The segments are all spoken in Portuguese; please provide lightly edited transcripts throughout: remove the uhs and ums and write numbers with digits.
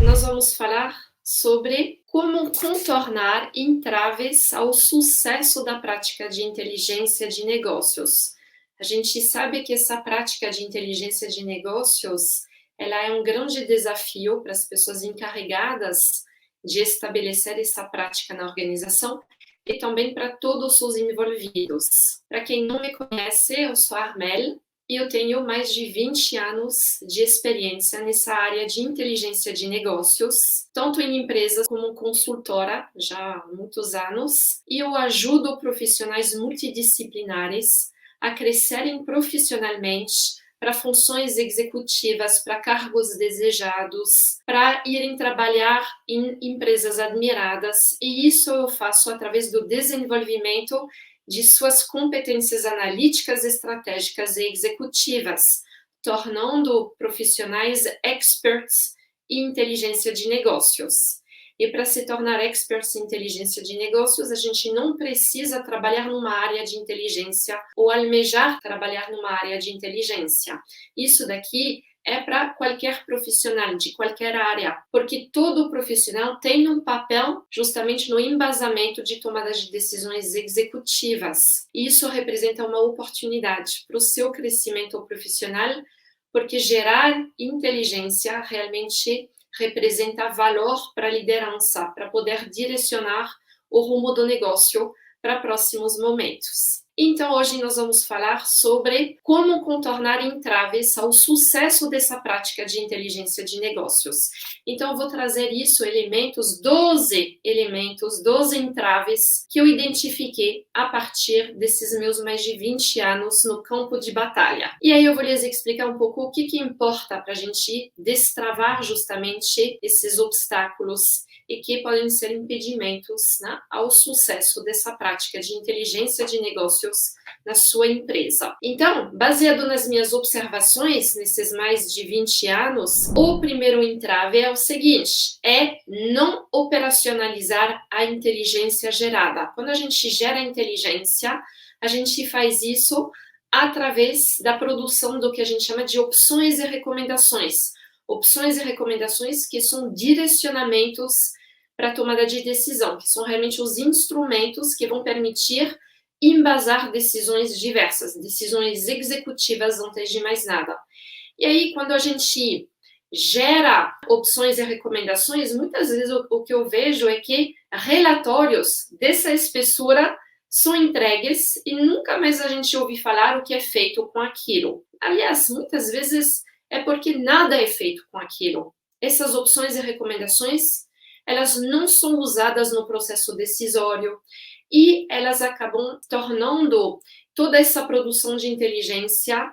Nós vamos falar sobre como contornar entraves ao sucesso da prática de inteligência de negócios. A gente sabe que essa prática de inteligência de negócios, ela é um grande desafio para as pessoas encarregadas de estabelecer essa prática na organização e também para todos os envolvidos. Para quem não me conhece, eu sou a Armelle e eu tenho mais de 20 anos de experiência nessa área de inteligência de negócios, tanto em empresas como consultora, já há muitos anos, e eu ajudo profissionais multidisciplinares a crescerem profissionalmente para funções executivas, para cargos desejados, para irem trabalhar em empresas admiradas, e isso eu faço através do desenvolvimento de suas competências analíticas, estratégicas e executivas, tornando profissionais experts em inteligência de negócios. E para se tornar experts em inteligência de negócios, a gente não precisa trabalhar numa área de inteligência ou almejar trabalhar numa área de inteligência. Isso daqui é para qualquer profissional, de qualquer área, porque todo profissional tem um papel justamente no embasamento de tomada de decisões executivas. E isso representa uma oportunidade para o seu crescimento profissional, porque gerar inteligência realmente representa valor para a liderança, para poder direcionar o rumo do negócio para próximos momentos. Então, hoje nós vamos falar sobre como contornar entraves ao sucesso dessa prática de inteligência de negócios. Então, eu vou trazer 12 elementos, 12 entraves que eu identifiquei a partir desses meus mais de 20 anos no campo de batalha. E aí eu vou lhes explicar um pouco o que importa para a gente destravar justamente esses obstáculos e que podem ser impedimentos, né, ao sucesso dessa prática de inteligência de negócios na sua empresa. Então, baseado nas minhas observações nesses mais de 20 anos, o primeiro entrave é o seguinte: é não operacionalizar a inteligência gerada. Quando a gente gera inteligência, a gente faz isso através da produção do que a gente chama de opções e recomendações. Opções e recomendações que são direcionamentos para a tomada de decisão, que são realmente os instrumentos que vão permitir embasar decisões diversas, decisões executivas antes de mais nada. E aí, quando a gente gera opções e recomendações, muitas vezes o que eu vejo é que relatórios dessa espessura são entregues e nunca mais a gente ouve falar o que é feito com aquilo. Aliás, muitas vezes é porque nada é feito com aquilo. Essas opções e recomendações, elas não são usadas no processo decisório e elas acabam tornando toda essa produção de inteligência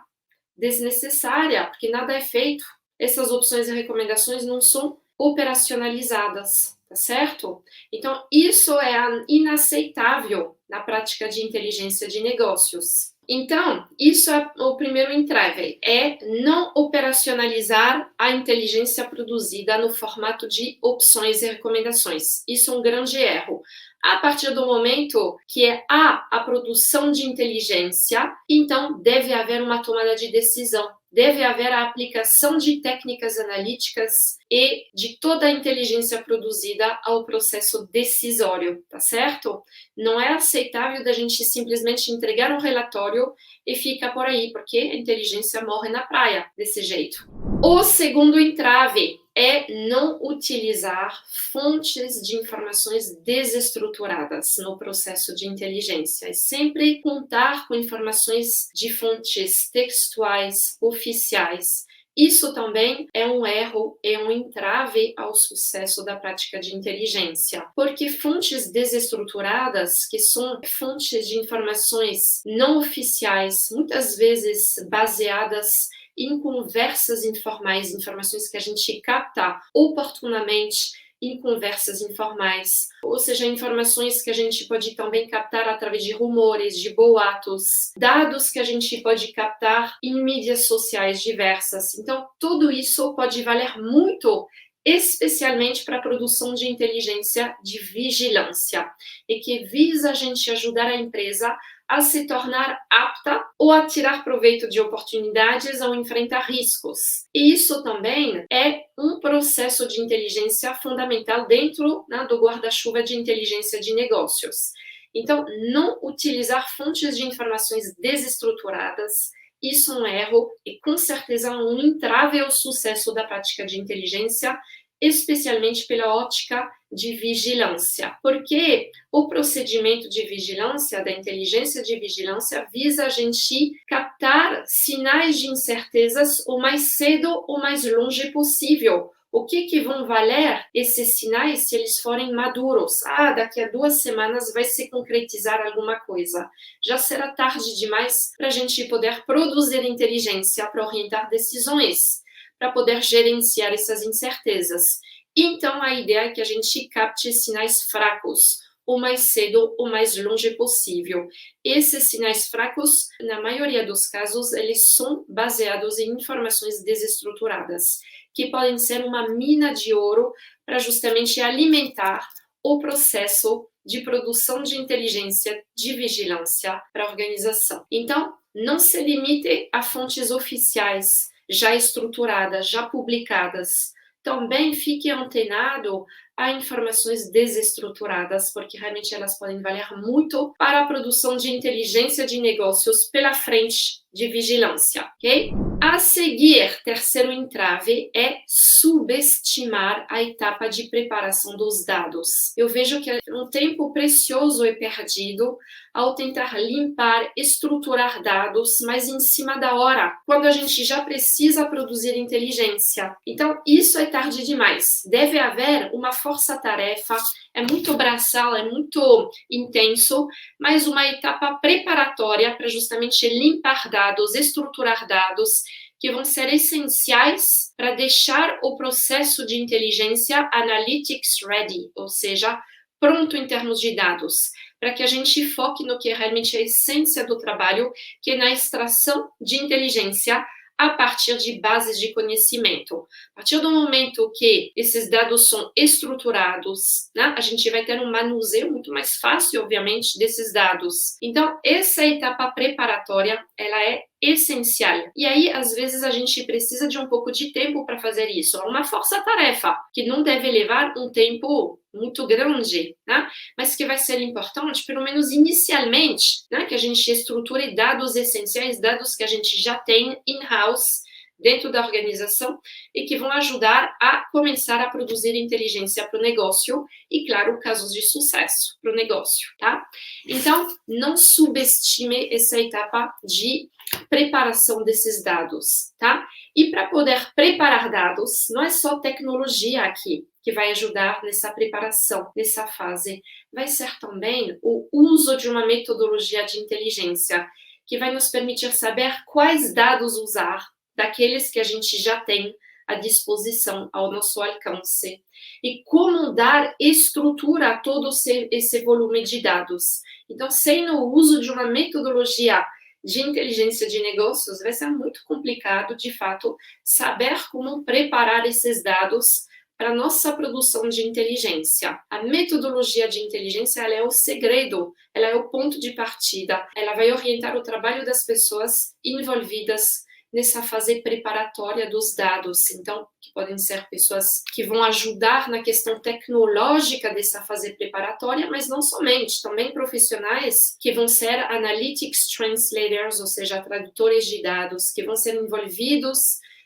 desnecessária, porque nada é feito. Essas opções e recomendações não são operacionalizadas, tá certo? Então, isso é inaceitável na prática de inteligência de negócios. Então, isso é o primeiro entrave, é não operacionalizar a inteligência produzida no formato de opções e recomendações. Isso é um grande erro. A partir do momento que há a produção de inteligência, então deve haver uma tomada de decisão, deve haver a aplicação de técnicas analíticas e de toda a inteligência produzida ao processo decisório, tá certo? Não é aceitável da gente simplesmente entregar um relatório e fica por aí, porque a inteligência morre na praia desse jeito. O segundo entrave é não utilizar fontes de informações desestruturadas no processo de inteligência. É sempre contar com informações de fontes textuais, oficiais. Isso também é um erro, é um entrave ao sucesso da prática de inteligência, porque fontes desestruturadas, que são fontes de informações não oficiais, muitas vezes baseadas em conversas informais, informações que a gente capta oportunamente em conversas informais, ou seja, informações que a gente pode também captar através de rumores, de boatos, dados que a gente pode captar em mídias sociais diversas. Então, tudo isso pode valer muito, especialmente para a produção de inteligência de vigilância, e que visa a gente ajudar a empresa a se tornar apta ou a tirar proveito de oportunidades ou enfrentar riscos. E isso também é um processo de inteligência fundamental dentro, né, do guarda-chuva de inteligência de negócios. Então, não utilizar fontes de informações desestruturadas, isso é um erro e com certeza um entrave ao sucesso da prática de inteligência, especialmente pela ótica de vigilância. Porque o procedimento de vigilância, da inteligência de vigilância, visa a gente captar sinais de incertezas o mais cedo ou mais longe possível. O que vão valer esses sinais se eles forem maduros? Daqui a 2 semanas vai se concretizar alguma coisa. Já será tarde demais para a gente poder produzir inteligência para orientar decisões, para poder gerenciar essas incertezas. Então, a ideia é que a gente capte sinais fracos o mais cedo, o mais longe possível. Esses sinais fracos, na maioria dos casos, eles são baseados em informações desestruturadas, que podem ser uma mina de ouro para justamente alimentar o processo de produção de inteligência, de vigilância para a organização. Então, não se limite a fontes oficiais, já estruturadas, já publicadas. Também fique antenado a informações desestruturadas, porque realmente elas podem valer muito para a produção de inteligência de negócios pela frente de vigilância, ok? A seguir, terceiro entrave é subestimar a etapa de preparação dos dados. Eu vejo que um tempo precioso é perdido ao tentar limpar, estruturar dados, mas em cima da hora, quando a gente já precisa produzir inteligência. Então, isso é tarde demais. Deve haver uma força-tarefa, é muito braçal, é muito intenso, mas uma etapa preparatória para justamente limpar dados, estruturar dados, que vão ser essenciais para deixar o processo de inteligência analytics ready, ou seja, pronto em termos de dados, para que a gente foque no que é realmente a essência do trabalho, que é na extração de inteligência a partir de bases de conhecimento. A partir do momento que esses dados são estruturados, né, a gente vai ter um manuseio muito mais fácil, obviamente, desses dados. Então, essa etapa preparatória, ela é essencial. E aí, às vezes, a gente precisa de um pouco de tempo para fazer isso. É uma força-tarefa, que não deve levar um tempo muito grande, né? Mas que vai ser importante, pelo menos inicialmente, né? Que a gente estruture dados essenciais, dados que a gente já tem in-house, dentro da organização, e que vão ajudar a começar a produzir inteligência para o negócio e, claro, casos de sucesso para o negócio, tá? Então, não subestime essa etapa de preparação desses dados, tá? E para poder preparar dados, não é só tecnologia aqui que vai ajudar nessa preparação, nessa fase. Vai ser também o uso de uma metodologia de inteligência que vai nos permitir saber quais dados usar daqueles que a gente já tem à disposição, ao nosso alcance. E como dar estrutura a todo esse volume de dados. Então, sem o uso de uma metodologia de inteligência de negócios, vai ser muito complicado, de fato, saber como preparar esses dados para a nossa produção de inteligência. A metodologia de inteligência, ela é o segredo, ela é o ponto de partida, ela vai orientar o trabalho das pessoas envolvidas nessa fase preparatória dos dados. Então, que podem ser pessoas que vão ajudar na questão tecnológica dessa fase preparatória, mas não somente, também profissionais que vão ser analytics translators, ou seja, tradutores de dados, que vão ser envolvidos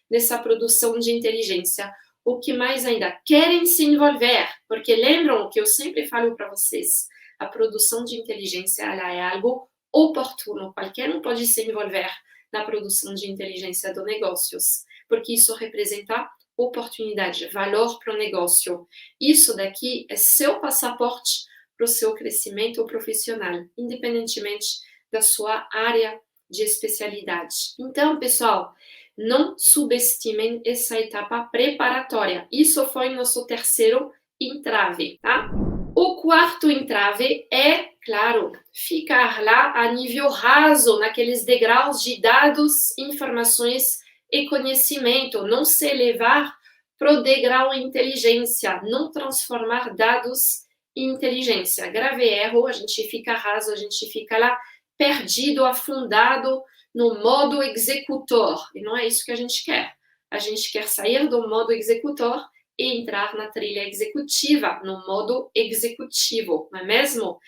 nessa produção de inteligência. O que mais ainda? Querem se envolver, porque lembram o que eu sempre falo para vocês, a produção de inteligência, ela é algo oportuno, qualquer um pode se envolver na produção de inteligência dos negócios, porque isso representa oportunidade, valor para o negócio. Isso daqui é seu passaporte para o seu crescimento profissional, independentemente da sua área de especialidade. Então, pessoal, não subestimem essa etapa preparatória. Isso foi nosso terceiro entrave, tá? O quarto entrave é, claro, ficar lá a nível raso, naqueles degraus de dados, informações e conhecimento. Não se elevar para o degrau inteligência, não transformar dados em inteligência. Grave erro, a gente fica raso, a gente fica lá perdido, afundado no modo executor. E não é isso que a gente quer. A gente quer sair do modo executor e entrar na trilha executiva, no modo executivo, não é mesmo?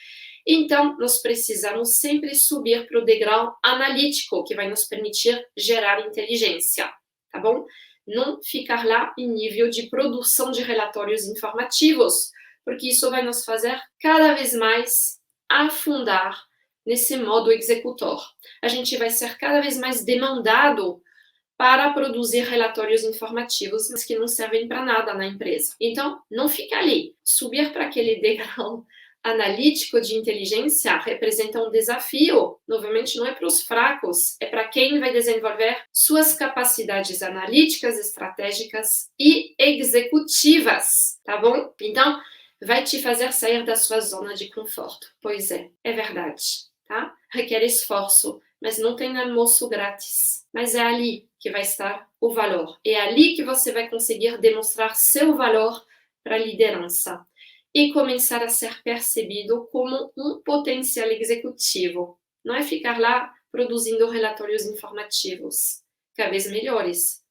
Então, nós precisamos sempre subir para o degrau analítico, que vai nos permitir gerar inteligência, tá bom? Não ficar lá em nível de produção de relatórios informativos, porque isso vai nos fazer cada vez mais afundar nesse modo executor. A gente vai ser cada vez mais demandado para produzir relatórios informativos, mas que não servem para nada na empresa. Então, não fica ali. Subir para aquele degrau analítico de inteligência representa um desafio. Novamente, não é para os fracos, é para quem vai desenvolver suas capacidades analíticas, estratégicas e executivas, tá bom? Então, vai te fazer sair da sua zona de conforto. Pois é verdade, tá? Requer esforço, mas não tem almoço grátis. Mas é ali que vai estar o valor. É ali que você vai conseguir demonstrar seu valor para a liderança e começar a ser percebido como um potencial executivo. Não é ficar lá produzindo relatórios informativos, cada vez melhores.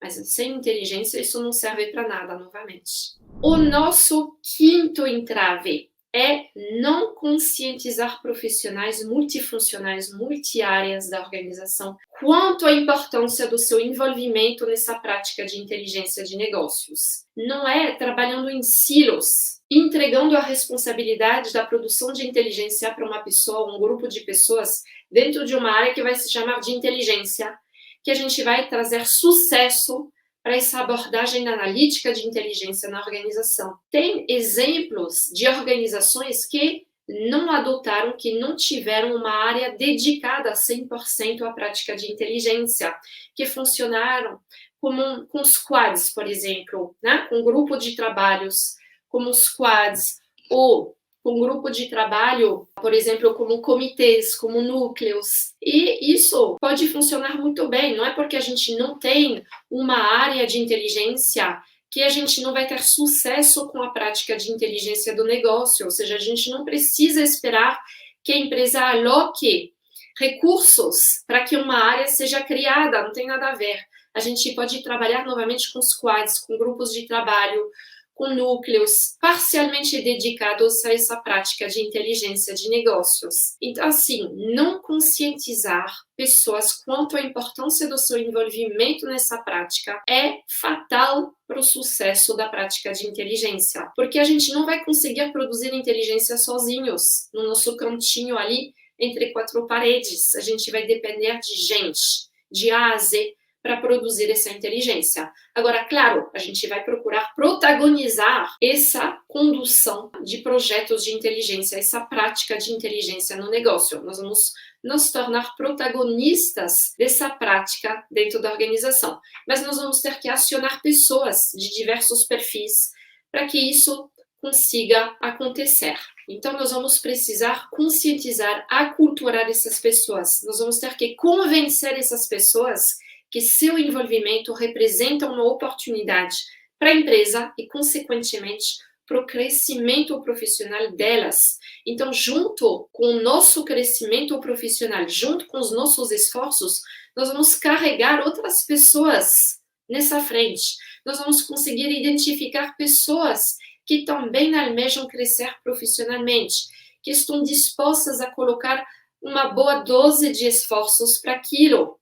Mas sem inteligência isso não serve para nada, novamente. O nosso quinto entrave é não conscientizar profissionais multifuncionais, multiáreas da organização quanto à importância do seu envolvimento nessa prática de inteligência de negócios. Não é trabalhando em silos, entregando a responsabilidade da produção de inteligência para uma pessoa, um grupo de pessoas dentro de uma área que vai se chamar de inteligência, que a gente vai trazer sucesso para essa abordagem analítica de inteligência na organização. Tem exemplos de organizações que não adotaram, que não tiveram uma área dedicada 100% à prática de inteligência, que funcionaram com squads, por exemplo, né? Com grupo de trabalhos, como squads, ou com grupo de trabalho, por exemplo, como comitês, como núcleos. E isso pode funcionar muito bem. Não é porque a gente não tem uma área de inteligência que a gente não vai ter sucesso com a prática de inteligência do negócio. Ou seja, a gente não precisa esperar que a empresa aloque recursos para que uma área seja criada. Não tem nada a ver. A gente pode trabalhar novamente com squads, com grupos de trabalho, com núcleos parcialmente dedicados a essa prática de inteligência de negócios. Então, assim, não conscientizar pessoas quanto à importância do seu envolvimento nessa prática é fatal para o sucesso da prática de inteligência, porque a gente não vai conseguir produzir inteligência sozinhos, no nosso cantinho ali, entre quatro paredes. A gente vai depender de gente, de A a Z, para produzir essa inteligência. Agora, claro, a gente vai procurar protagonizar essa condução de projetos de inteligência, essa prática de inteligência no negócio. Nós vamos nos tornar protagonistas dessa prática dentro da organização. Mas nós vamos ter que acionar pessoas de diversos perfis para que isso consiga acontecer. Então, nós vamos precisar conscientizar, aculturar essas pessoas. Nós vamos ter que convencer essas pessoas que seu envolvimento representa uma oportunidade para a empresa e, consequentemente, para o crescimento profissional delas. Então, junto com o nosso crescimento profissional, junto com os nossos esforços, nós vamos carregar outras pessoas nessa frente. Nós vamos conseguir identificar pessoas que também almejam crescer profissionalmente, que estão dispostas a colocar uma boa dose de esforços para aquilo.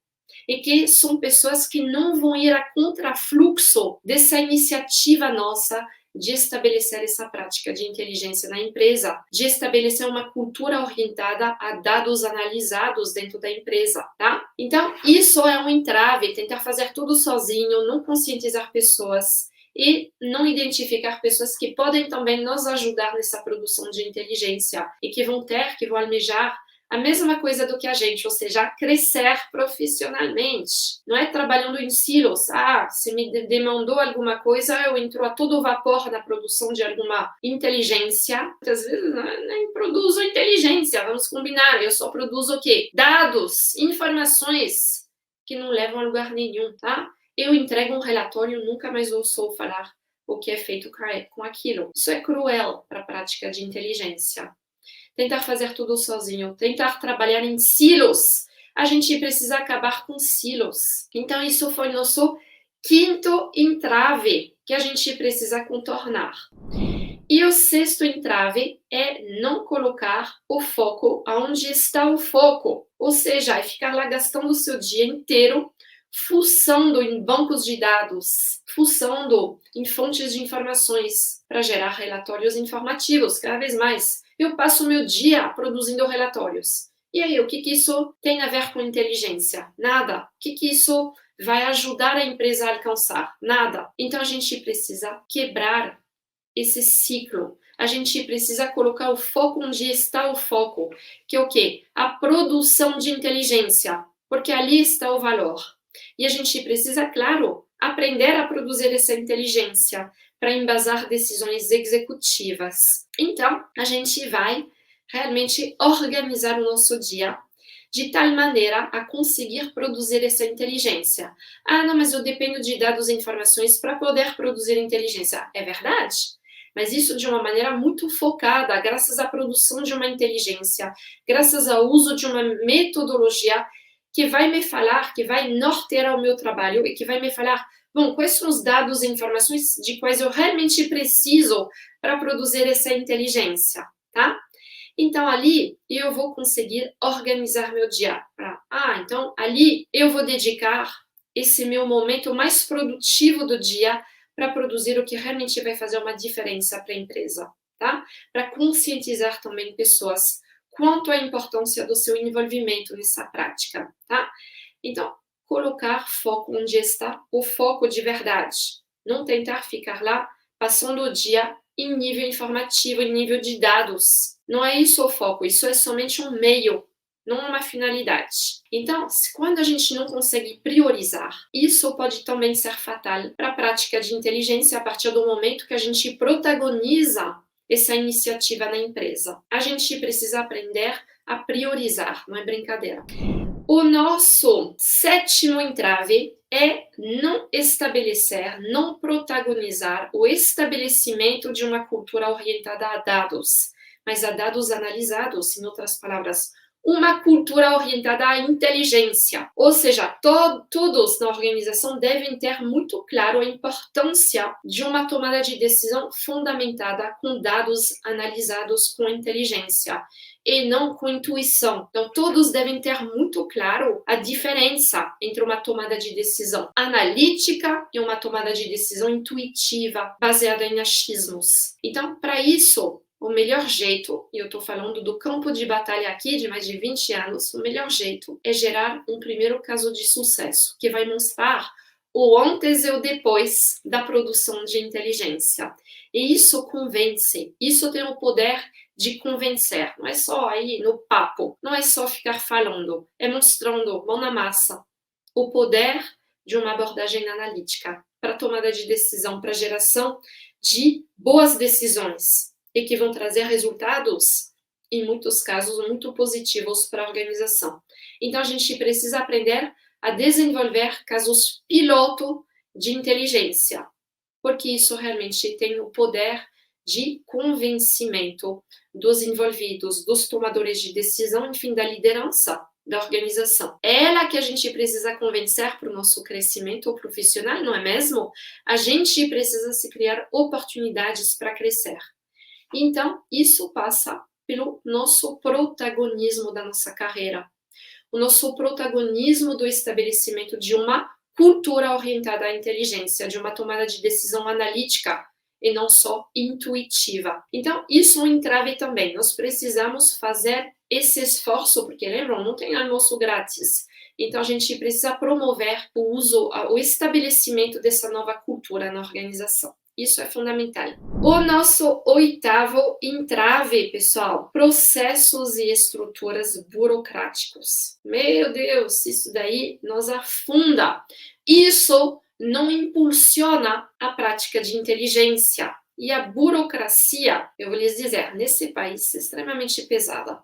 E que são pessoas que não vão ir a contrafluxo dessa iniciativa nossa de estabelecer essa prática de inteligência na empresa, de estabelecer uma cultura orientada a dados analisados dentro da empresa, tá? Então, isso é um entrave, tentar fazer tudo sozinho, não conscientizar pessoas e não identificar pessoas que podem também nos ajudar nessa produção de inteligência e que vão almejar a mesma coisa do que a gente, ou seja, crescer profissionalmente. Não é trabalhando em silos. Se me demandou alguma coisa, eu entro a todo vapor na produção de alguma inteligência. Muitas vezes nem produzo inteligência, vamos combinar. Eu só produzo o quê? Dados, informações que não levam a lugar nenhum, tá? Eu entrego um relatório, nunca mais ouço falar o que é feito com aquilo. Isso é cruel para a prática de inteligência. tentar fazer tudo sozinho, tentar trabalhar em silos. A gente precisa acabar com silos. Então, isso foi nosso quinto entrave que a gente precisa contornar. E o sexto entrave é não colocar o foco aonde está o foco, ou seja, é ficar lá gastando o seu dia inteiro fuçando em bancos de dados, fuçando em fontes de informações para gerar relatórios informativos, cada vez mais. Eu passo o meu dia produzindo relatórios. E aí, o que isso tem a ver com inteligência? Nada. O que isso vai ajudar a empresa a alcançar? Nada. Então, a gente precisa quebrar esse ciclo. A gente precisa colocar o foco onde está o foco, que é o quê? A produção de inteligência, porque ali está o valor. E a gente precisa, claro, aprender a produzir essa inteligência para embasar decisões executivas. Então, a gente vai realmente organizar o nosso dia de tal maneira a conseguir produzir essa inteligência. Ah, não, mas eu dependo de dados e informações para poder produzir inteligência. É verdade? Mas isso de uma maneira muito focada, graças à produção de uma inteligência, graças ao uso de uma metodologia que vai me falar, que vai nortear o meu trabalho e que vai me falar, bom, quais são os dados e informações de quais eu realmente preciso para produzir essa inteligência, tá? Então, ali, eu vou conseguir organizar meu dia. Então, ali, eu vou dedicar esse meu momento mais produtivo do dia para produzir o que realmente vai fazer uma diferença para a empresa, tá? Para conscientizar também pessoas quanto à importância do seu envolvimento nessa prática, tá? Então, colocar foco onde está o foco de verdade. Não tentar ficar lá passando o dia em nível informativo, em nível de dados. Não é isso o foco, isso é somente um meio, não uma finalidade. Então, quando a gente não consegue priorizar, isso pode também ser fatal para a prática de inteligência a partir do momento que a gente protagoniza essa iniciativa na empresa. A gente precisa aprender a priorizar, não é brincadeira. O nosso sétimo entrave é não estabelecer, não protagonizar o estabelecimento de uma cultura orientada a dados, mas a dados analisados, em outras palavras, uma cultura orientada à inteligência. Ou seja, todos na organização devem ter muito claro a importância de uma tomada de decisão fundamentada com dados analisados com inteligência e não com intuição. Então, todos devem ter muito claro a diferença entre uma tomada de decisão analítica e uma tomada de decisão intuitiva, baseada em achismos. Então, para isso, o melhor jeito, e eu estou falando do campo de batalha aqui de mais de 20 anos, o melhor jeito é gerar um primeiro caso de sucesso, que vai mostrar o antes e o depois da produção de inteligência. E isso convence, isso tem o poder de convencer, não é só aí no papo, não é só ficar falando, é mostrando, mão na massa, o poder de uma abordagem analítica para tomada de decisão, para geração de boas decisões e que vão trazer resultados, em muitos casos, muito positivos para a organização. Então, a gente precisa aprender a desenvolver casos piloto de inteligência, porque isso realmente tem o poder de convencimento dos envolvidos, dos tomadores de decisão, enfim, da liderança da organização. É ela que a gente precisa convencer para o nosso crescimento profissional, não é mesmo? A gente precisa se criar oportunidades para crescer. Então, isso passa pelo nosso protagonismo da nossa carreira, o nosso protagonismo do estabelecimento de uma cultura orientada à inteligência, de uma tomada de decisão analítica e não só intuitiva. Então, isso é um entrave também. Nós precisamos fazer esse esforço, porque lembram, não tem almoço grátis. Então, a gente precisa promover o uso, o estabelecimento dessa nova cultura na organização. Isso é fundamental. O nosso oitavo entrave, pessoal, processos e estruturas burocráticos. Meu Deus, isso daí nos afunda. Isso não impulsiona a prática de inteligência. E a burocracia, eu vou lhes dizer, nesse país é extremamente pesada.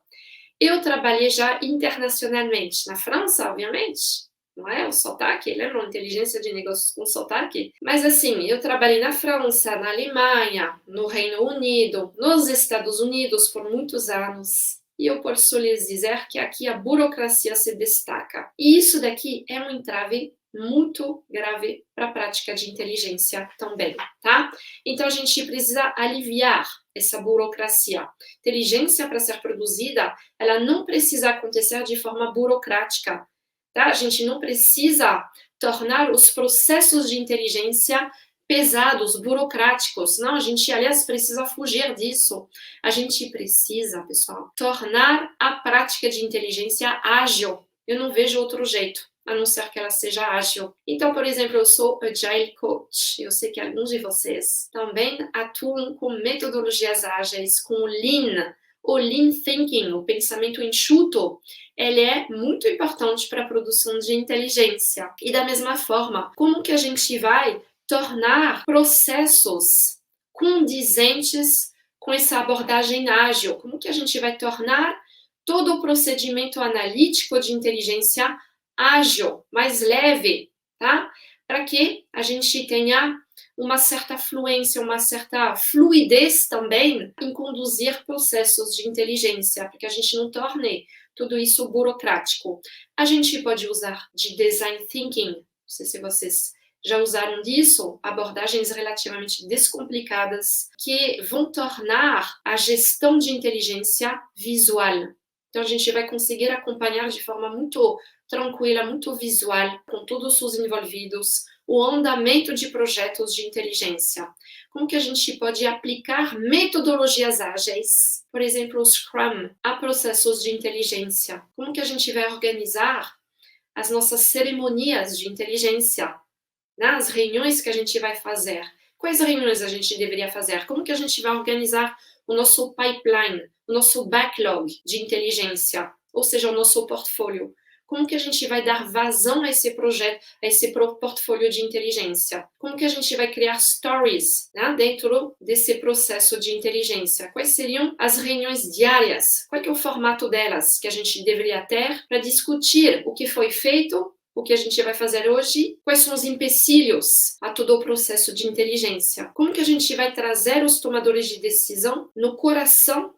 Eu trabalhei já internacionalmente, na França, obviamente, não é? O sotaque, lembra? Inteligência de negócios com sotaque? Mas assim, eu trabalhei na França, na Alemanha, no Reino Unido, nos Estados Unidos por muitos anos. E eu posso lhes dizer que aqui a burocracia se destaca. E isso daqui é um entrave muito grave para a prática de inteligência também, tá? Então a gente precisa aliviar essa burocracia. Inteligência, para ser produzida, ela não precisa acontecer de forma burocrática, tá? A gente não precisa tornar os processos de inteligência pesados, burocráticos. Não, a gente, aliás, precisa fugir disso. A gente precisa, pessoal, tornar a prática de inteligência ágil. Eu não vejo outro jeito, a não ser que ela seja ágil. Então, por exemplo, eu sou Agile Coach. Eu sei que alguns de vocês também atuam com metodologias ágeis, com o Lean Thinking, o pensamento enxuto. Ele é muito importante para a produção de inteligência. E da mesma forma, como que a gente vai tornar processos condizentes com essa abordagem ágil? Como que a gente vai tornar todo o procedimento analítico de inteligência ágil, mais leve, tá? Para que a gente tenha uma certa fluência, uma certa fluidez também em conduzir processos de inteligência, para que a gente não torne tudo isso burocrático. A gente pode usar de design thinking, não sei se vocês já usaram disso, abordagens relativamente descomplicadas que vão tornar a gestão de inteligência visual. Então, a gente vai conseguir acompanhar de forma muito tranquila, muito visual, com todos os envolvidos, o andamento de projetos de inteligência. Como que a gente pode aplicar metodologias ágeis, por exemplo, o Scrum, a processos de inteligência? Como que a gente vai organizar as nossas cerimonias de inteligência, nas reuniões que a gente vai fazer? Quais reuniões a gente deveria fazer? Como que a gente vai organizar o nosso pipeline, o nosso backlog de inteligência, ou seja, o nosso portfólio? Como que a gente vai dar vazão a esse projeto, a esse portfólio de inteligência? Como que a gente vai criar stories, né, dentro desse processo de inteligência? Quais seriam as reuniões diárias? Qual é o formato delas que a gente deveria ter para discutir o que foi feito, o que a gente vai fazer hoje, quais são os empecilhos a todo o processo de inteligência? Como que a gente vai trazer os tomadores de decisão no coração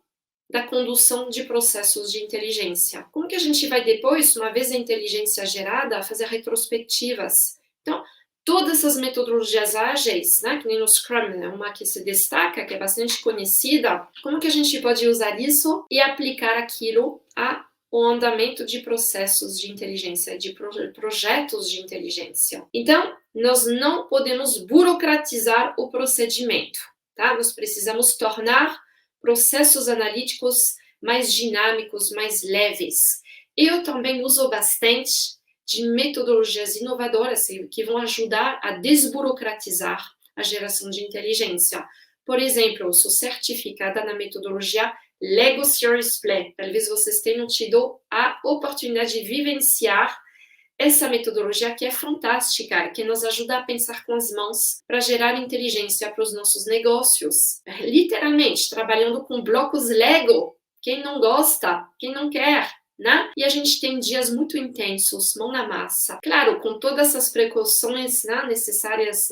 da condução de processos de inteligência? Como que a gente vai depois, uma vez a inteligência gerada, fazer retrospectivas? Então, todas essas metodologias ágeis, né, que nem no Scrum, né, uma que se destaca, que é bastante conhecida, como que a gente pode usar isso e aplicar aquilo ao andamento de processos de inteligência, de projetos de inteligência? Então, nós não podemos burocratizar o procedimento, tá? Nós precisamos tornar processos analíticos mais dinâmicos, mais leves. Eu também uso bastante de metodologias inovadoras que vão ajudar a desburocratizar a geração de inteligência. Por exemplo, eu sou certificada na metodologia Lego Series Play. Talvez vocês tenham tido a oportunidade de vivenciar essa metodologia, que é fantástica, que nos ajuda a pensar com as mãos para gerar inteligência para os nossos negócios. Literalmente, trabalhando com blocos Lego. Quem não gosta? Quem não quer? Né? E a gente tem dias muito intensos, mão na massa. Claro, com todas essas precauções, né, necessárias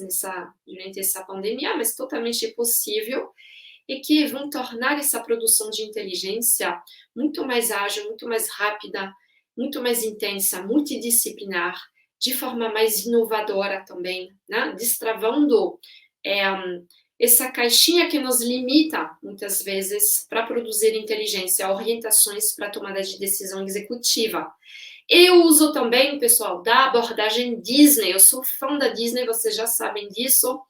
durante essa pandemia, mas totalmente possível, e que vão tornar essa produção de inteligência muito mais ágil, muito mais rápida, muito mais intensa, multidisciplinar, de forma mais inovadora também, né? Destravando essa caixinha que nos limita, muitas vezes, para produzir inteligência, orientações para tomada de decisão executiva. Eu uso também, pessoal, da abordagem Disney. Eu sou fã da Disney, vocês já sabem disso.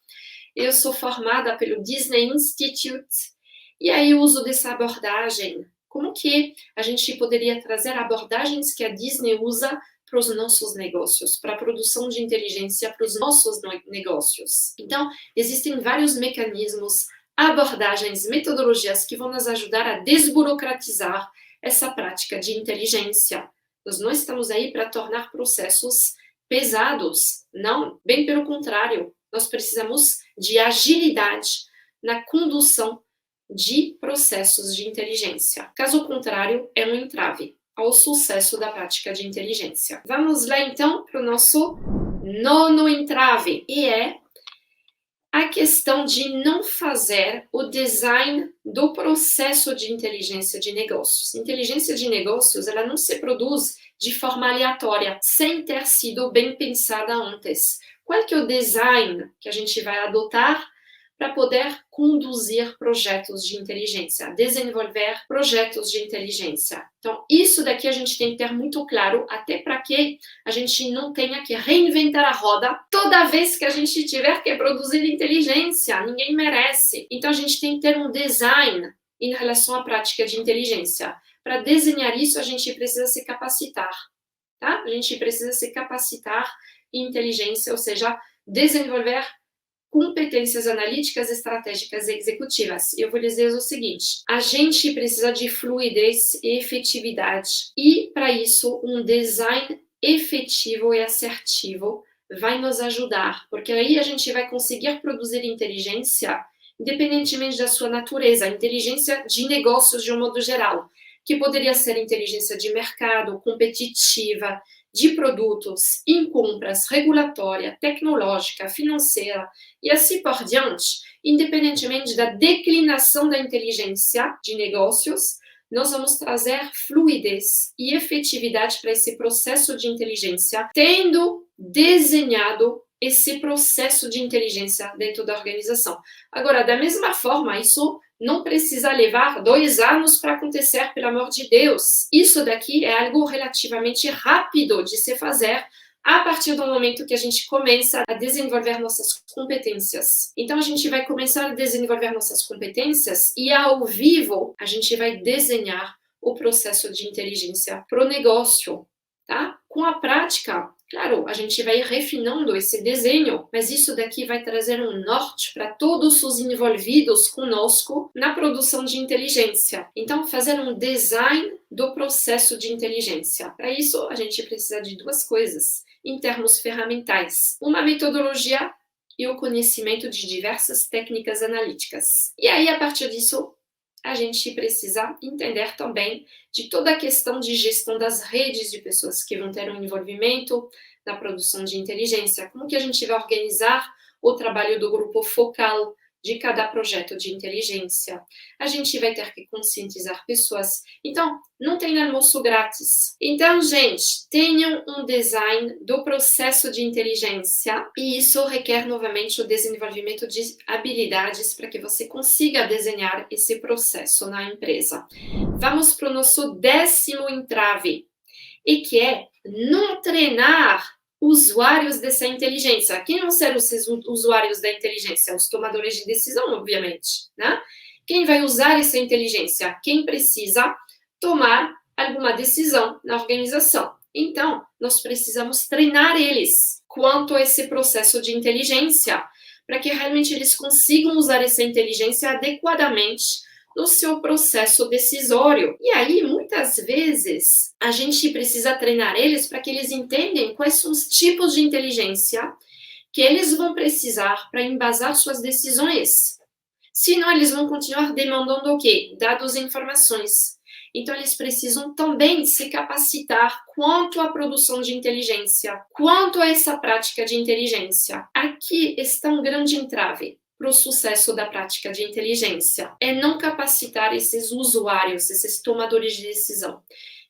Eu sou formada pelo Disney Institute, e aí eu uso dessa abordagem. Como que a gente poderia trazer abordagens que a Disney usa para os nossos negócios, para a produção de inteligência para os nossos negócios? Então, existem vários mecanismos, abordagens, metodologias que vão nos ajudar a desburocratizar essa prática de inteligência. Nós não estamos aí para tornar processos pesados, não, bem pelo contrário. Nós precisamos de agilidade na condução de processos de inteligência. Caso contrário, é um entrave, ao sucesso da prática de inteligência. Vamos lá então para o nosso nono entrave, e é a questão de não fazer o design do processo de inteligência de negócios. Inteligência de negócios, ela não se produz de forma aleatória, sem ter sido bem pensada antes. Qual que é o design que a gente vai adotar para poder conduzir projetos de inteligência, desenvolver projetos de inteligência? Então, isso daqui a gente tem que ter muito claro, até para que a gente não tenha que reinventar a roda toda vez que a gente tiver que produzir inteligência. Ninguém merece. Então, a gente tem que ter um design em relação à prática de inteligência. Para desenhar isso, a gente precisa se capacitar, tá? A gente precisa se capacitar em inteligência, ou seja, desenvolver competências analíticas, estratégicas e executivas. Eu vou dizer o seguinte: a gente precisa de fluidez e efetividade, e para isso um design efetivo e assertivo vai nos ajudar, porque aí a gente vai conseguir produzir inteligência independentemente da sua natureza, inteligência de negócios de um modo geral, que poderia ser inteligência de mercado, competitiva, de produtos, em compras, regulatória, tecnológica, financeira e assim por diante, independentemente da declinação da inteligência de negócios, nós vamos trazer fluidez e efetividade para esse processo de inteligência, tendo desenhado esse processo de inteligência dentro da organização. Agora, da mesma forma, isso não precisa levar 2 anos para acontecer, pelo amor de Deus. Isso daqui é algo relativamente rápido de se fazer a partir do momento que a gente começa a desenvolver nossas competências. Então, a gente vai começar a desenvolver nossas competências e, ao vivo, a gente vai desenhar o processo de inteligência para o negócio, tá? Com a prática, claro, a gente vai refinando esse desenho, mas isso daqui vai trazer um norte para todos os envolvidos conosco na produção de inteligência. Então, fazer um design do processo de inteligência. Para isso, a gente precisa de 2 coisas, em termos ferramentais: uma metodologia e o conhecimento de diversas técnicas analíticas. E aí, a partir disso, a gente precisa entender também de toda a questão de gestão das redes de pessoas que vão ter um envolvimento na produção de inteligência, como que a gente vai organizar o trabalho do grupo focal de cada projeto de inteligência. A gente vai ter que conscientizar pessoas. Então, não tem almoço grátis. Então, gente, tenham um design do processo de inteligência, e isso requer novamente o desenvolvimento de habilidades para que você consiga desenhar esse processo na empresa. Vamos para o nosso 10º entrave, e que é não treinar usuários dessa inteligência. Quem vão ser os usuários da inteligência? Os tomadores de decisão, obviamente, né? Quem vai usar essa inteligência? Quem precisa tomar alguma decisão na organização. Então, nós precisamos treinar eles quanto a esse processo de inteligência, para que realmente eles consigam usar essa inteligência adequadamente no seu processo decisório. E aí, muitas vezes, a gente precisa treinar eles para que eles entendam quais são os tipos de inteligência que eles vão precisar para embasar suas decisões. Senão, eles vão continuar demandando o quê? Dados e informações. Então, eles precisam também se capacitar quanto à produção de inteligência, quanto a essa prática de inteligência. Aqui está um grande entrave para o sucesso da prática de inteligência, é não capacitar esses usuários, esses tomadores de decisão,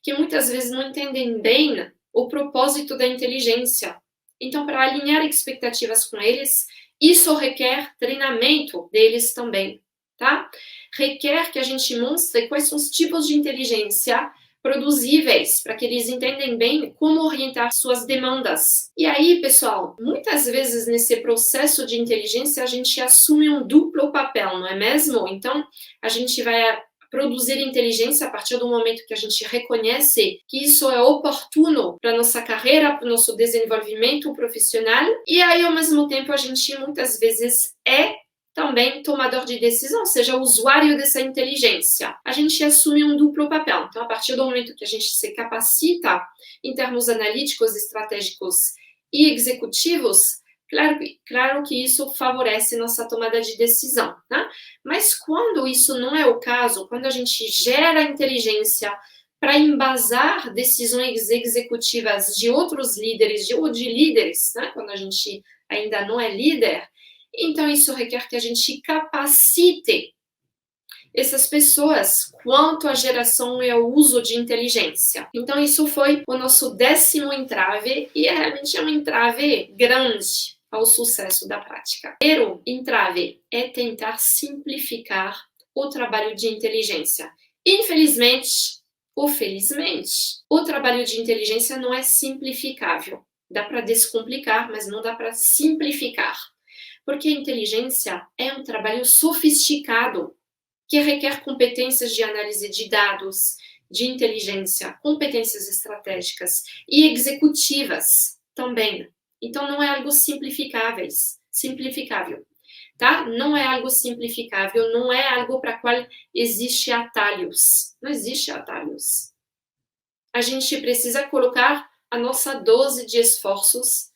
que muitas vezes não entendem bem o propósito da inteligência. Então, para alinhar expectativas com eles, isso requer treinamento deles também, tá? Requer que a gente mostre quais são os tipos de inteligência produzíveis, para que eles entendam bem como orientar suas demandas. E aí, pessoal, muitas vezes nesse processo de inteligência a gente assume um duplo papel, não é mesmo? Então, a gente vai produzir inteligência a partir do momento que a gente reconhece que isso é oportuno para nossa carreira, para o nosso desenvolvimento profissional, e aí, ao mesmo tempo, a gente muitas vezes é também tomador de decisão, ou seja, usuário dessa inteligência. A gente assume um duplo papel. Então, a partir do momento que a gente se capacita em termos analíticos, estratégicos e executivos, claro que isso favorece nossa tomada de decisão, né? Mas quando isso não é o caso, quando a gente gera inteligência para embasar decisões executivas de outros líderes, ou de líderes, né, quando a gente ainda não é líder. Então, isso requer que a gente capacite essas pessoas quanto à geração e ao uso de inteligência. Então, isso foi o nosso 10º entrave, e realmente é um entrave grande ao sucesso da prática. O primeiro entrave é tentar simplificar o trabalho de inteligência. Infelizmente, ou felizmente, o trabalho de inteligência não é simplificável. Dá para descomplicar, mas não dá para simplificar. Porque a inteligência é um trabalho sofisticado, que requer competências de análise de dados, de inteligência, competências estratégicas e executivas também. Então, não é algo simplificável, tá? Não é algo simplificável, não é algo para qual existe atalhos. Não existe atalhos. A gente precisa colocar a nossa dose de esforços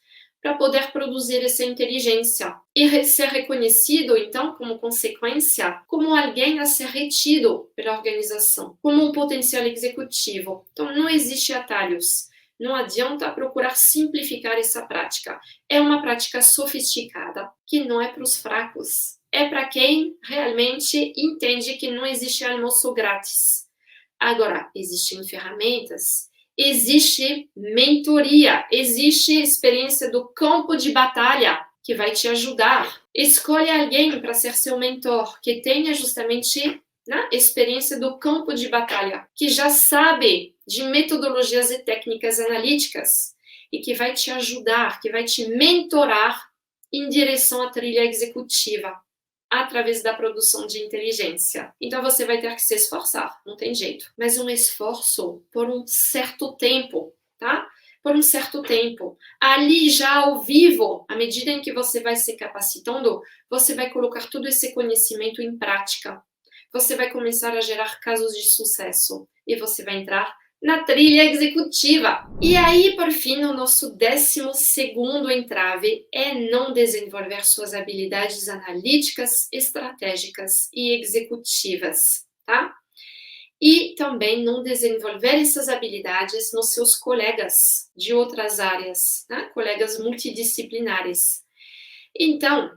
para poder produzir essa inteligência e ser reconhecido, então, como consequência, como alguém a ser retido pela organização, como um potencial executivo. Então, não existe atalhos. Não adianta procurar simplificar essa prática. É uma prática sofisticada, que não é para os fracos. É para quem realmente entende que não existe almoço grátis. Agora, existem ferramentas, existe mentoria, existe experiência do campo de batalha que vai te ajudar. Escolhe alguém para ser seu mentor, que tenha justamente experiência do campo de batalha, que já sabe de metodologias e técnicas analíticas e que vai te ajudar, que vai te mentorar em direção à trilha executiva, através da produção de inteligência. Então você vai ter que se esforçar, não tem jeito. Mas um esforço por um certo tempo, tá? Por um certo tempo. Ali já ao vivo, à medida em que você vai se capacitando, você vai colocar todo esse conhecimento em prática. Você vai começar a gerar casos de sucesso e você vai entrar na trilha executiva. E aí, por fim, o nosso 12º entrave é não desenvolver suas habilidades analíticas, estratégicas e executivas, tá? E também não desenvolver essas habilidades nos seus colegas de outras áreas, né? Colegas multidisciplinares. Então,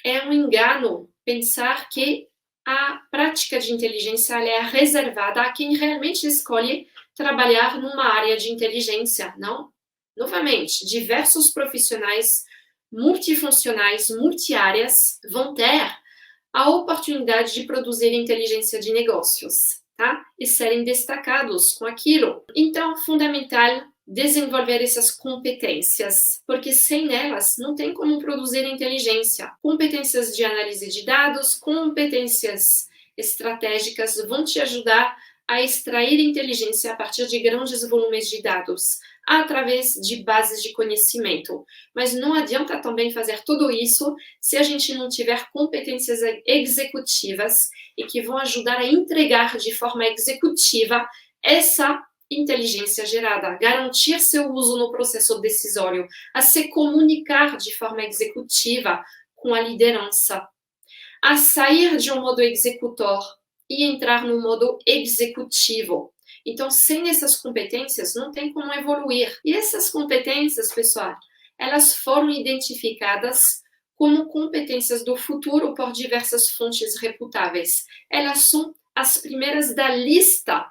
é um engano pensar que a prática de inteligência é reservada a quem realmente escolhe trabalhar numa área de inteligência, não? Novamente, diversos profissionais multifuncionais, multiáreas, vão ter a oportunidade de produzir inteligência de negócios, tá? E serem destacados com aquilo. Então, fundamental desenvolver essas competências, porque sem elas não tem como produzir inteligência. Competências de análise de dados, competências estratégicas vão te ajudar a extrair inteligência a partir de grandes volumes de dados, através de bases de conhecimento. Mas não adianta também fazer tudo isso se a gente não tiver competências executivas e que vão ajudar a entregar de forma executiva essa inteligência gerada, garantir seu uso no processo decisório, a se comunicar de forma executiva com a liderança, a sair de um modo executor e entrar no modo executivo. Então, sem essas competências, não tem como evoluir. E essas competências, pessoal, elas foram identificadas como competências do futuro por diversas fontes reputáveis. Elas são as primeiras da lista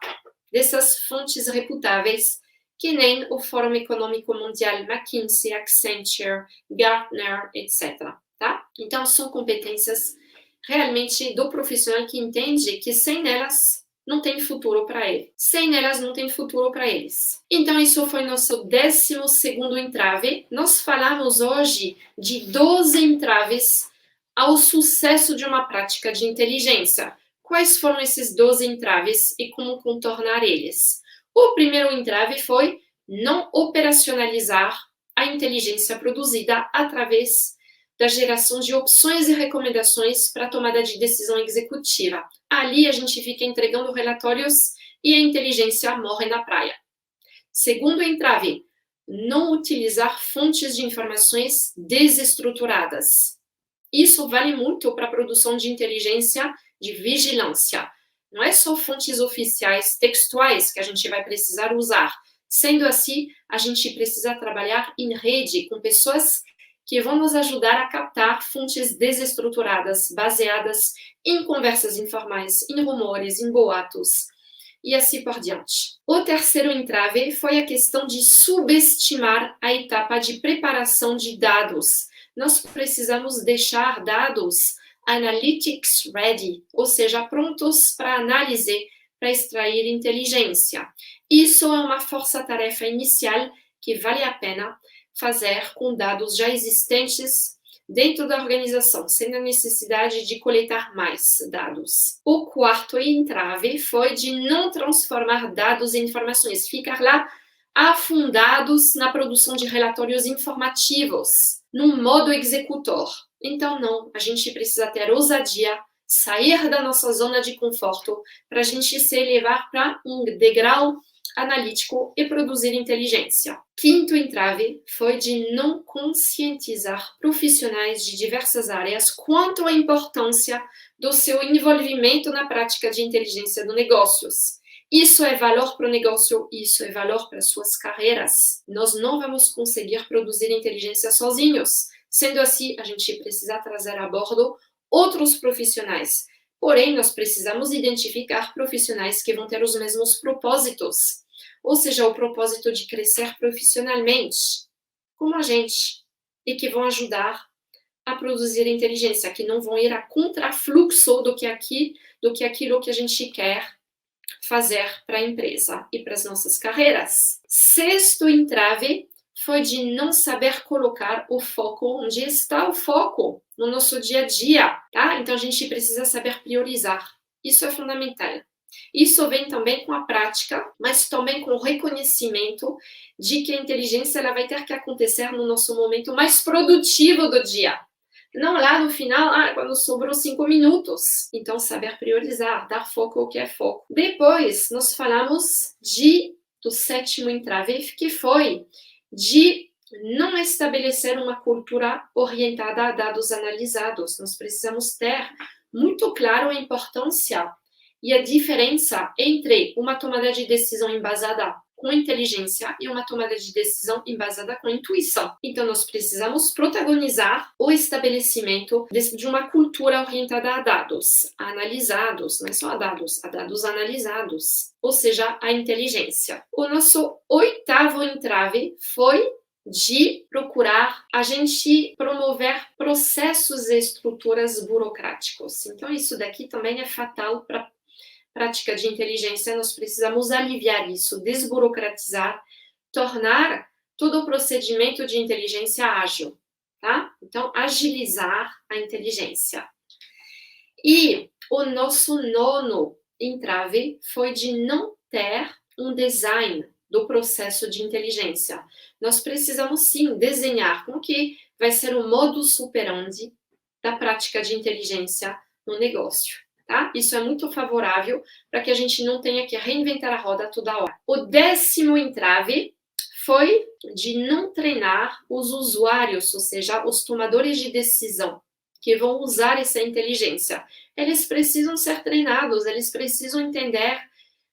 dessas fontes reputáveis, que nem o Fórum Econômico Mundial, McKinsey, Accenture, Gartner, etc. Tá? Então, são competências realmente do profissional que entende que sem elas não tem futuro para ele. Sem elas não tem futuro para eles. Então, isso foi nosso 12º entrave. Nós falamos hoje de 12 entraves ao sucesso de uma prática de inteligência. Quais foram esses 12 entraves e como contornar eles? O primeiro entrave foi não operacionalizar a inteligência produzida através da geração de opções e recomendações para a tomada de decisão executiva. Ali a gente fica entregando relatórios e a inteligência morre na praia. Segundo entrave, não utilizar fontes de informações desestruturadas. Isso vale muito para a produção de inteligência de vigilância. Não é só fontes oficiais textuais que a gente vai precisar usar. Sendo assim, a gente precisa trabalhar em rede com pessoas que vão nos ajudar a captar fontes desestruturadas, baseadas em conversas informais, em rumores, em boatos, e assim por diante. O terceiro entrave foi a questão de subestimar a etapa de preparação de dados. Nós precisamos deixar dados analytics ready, ou seja, prontos para análise, para extrair inteligência. Isso é uma força-tarefa inicial que vale a pena fazer com dados já existentes dentro da organização, sem a necessidade de coletar mais dados. O quarto entrave foi de não transformar dados em informações, ficar lá afundados na produção de relatórios informativos, num modo executor. Então, não, a gente precisa ter ousadia, sair da nossa zona de conforto, para a gente se elevar para um degrau analítico e produzir inteligência. Quinto entrave foi de não conscientizar profissionais de diversas áreas quanto à importância do seu envolvimento na prática de inteligência dos negócios. Isso é valor para o negócio, isso é valor para suas carreiras. Nós não vamos conseguir produzir inteligência sozinhos. Sendo assim, a gente precisa trazer a bordo outros profissionais. Porém, nós precisamos identificar profissionais que vão ter os mesmos propósitos, ou seja, o propósito de crescer profissionalmente, como a gente, e que vão ajudar a produzir inteligência, que não vão ir a contrafluxo do que aquilo que a gente quer fazer para a empresa e para as nossas carreiras. Sexto entrave foi de não saber colocar o foco onde está o foco no nosso dia a dia, tá? Então a gente precisa saber priorizar. Isso é fundamental. Isso vem também com a prática, mas também com o reconhecimento de que a inteligência ela vai ter que acontecer no nosso momento mais produtivo do dia. Não lá no final, quando sobrou 5 minutos. Então, saber priorizar, dar foco ao que é foco. Depois, nós falamos do sétimo entrave, que foi de não estabelecer uma cultura orientada a dados analisados. Nós precisamos ter muito claro a importância e a diferença entre uma tomada de decisão embasada com inteligência e uma tomada de decisão embasada com intuição. Então, nós precisamos protagonizar o estabelecimento de uma cultura orientada a dados analisados, não é só a dados analisados, ou seja, a inteligência. O nosso oitavo entrave foi de procurar a gente promover processos e estruturas burocráticos. Então, isso daqui também é fatal para prática de inteligência. Nós precisamos aliviar isso, desburocratizar, tornar todo o procedimento de inteligência ágil, tá? Então, agilizar a inteligência. E o nosso nono entrave foi de não ter um design do processo de inteligência. Nós precisamos, sim, desenhar como que vai ser o modus operandi da prática de inteligência no negócio. Tá? Isso é muito favorável para que a gente não tenha que reinventar a roda toda hora. O décimo entrave foi de não treinar os usuários, ou seja, os tomadores de decisão que vão usar essa inteligência. Eles precisam ser treinados, eles precisam entender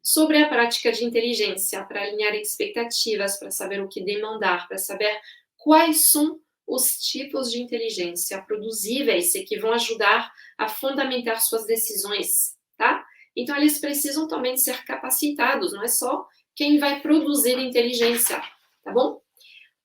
sobre a prática de inteligência para alinhar expectativas, para saber o que demandar, para saber quais são os tipos de inteligência produzíveis e que vão ajudar a fundamentar suas decisões, tá? Então, eles precisam também ser capacitados, não é só quem vai produzir inteligência, tá bom?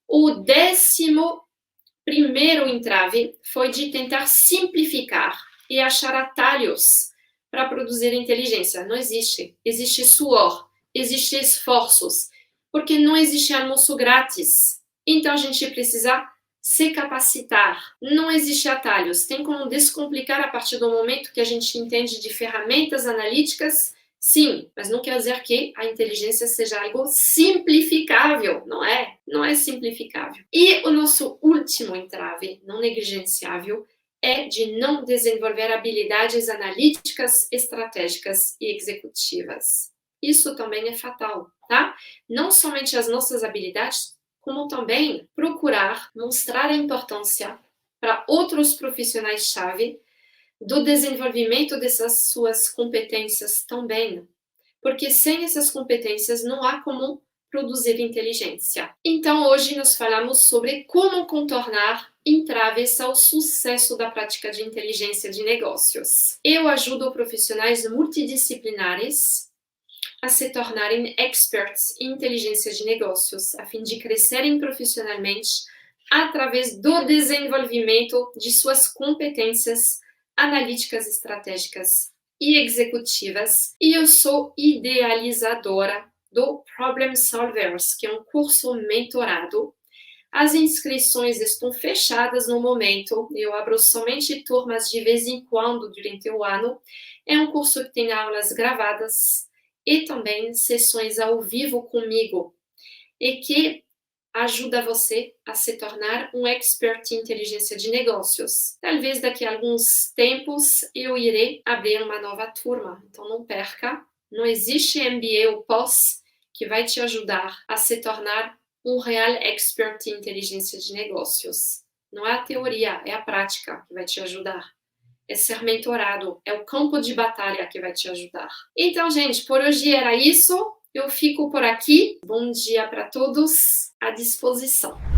O 11º entrave foi de tentar simplificar e achar atalhos para produzir inteligência. Não existe. Existe suor, existe esforços, porque não existe almoço grátis. Então, a gente precisa se capacitar. Não existe atalhos. Tem como descomplicar a partir do momento que a gente entende de ferramentas analíticas, sim, mas não quer dizer que a inteligência seja algo simplificável. Não é. Não é simplificável. E o nosso último entrave, não negligenciável, é de não desenvolver habilidades analíticas, estratégicas e executivas. Isso também é fatal, tá? Não somente as nossas habilidades, como também procurar mostrar a importância para outros profissionais-chave do desenvolvimento dessas suas competências também, porque sem essas competências não há como produzir inteligência. Então, hoje nós falamos sobre como contornar entraves ao sucesso da prática de inteligência de negócios. Eu ajudo profissionais multidisciplinares a se tornarem experts em inteligência de negócios, a fim de crescerem profissionalmente através do desenvolvimento de suas competências analíticas, estratégicas e executivas. E eu sou idealizadora do Problem Solvers, que é um curso mentorado. As inscrições estão fechadas no momento, eu abro somente turmas de vez em quando durante o ano. É um curso que tem aulas gravadas e também sessões ao vivo comigo, e que ajuda você a se tornar um expert em inteligência de negócios. Talvez daqui a alguns tempos eu irei abrir uma nova turma, então não perca. Não existe MBA ou pós que vai te ajudar a se tornar um real expert em inteligência de negócios. Não é a teoria, é a prática que vai te ajudar. É ser mentorado, é o campo de batalha que vai te ajudar. Então, gente, por hoje era isso. Eu fico por aqui. Bom dia para todos. À disposição.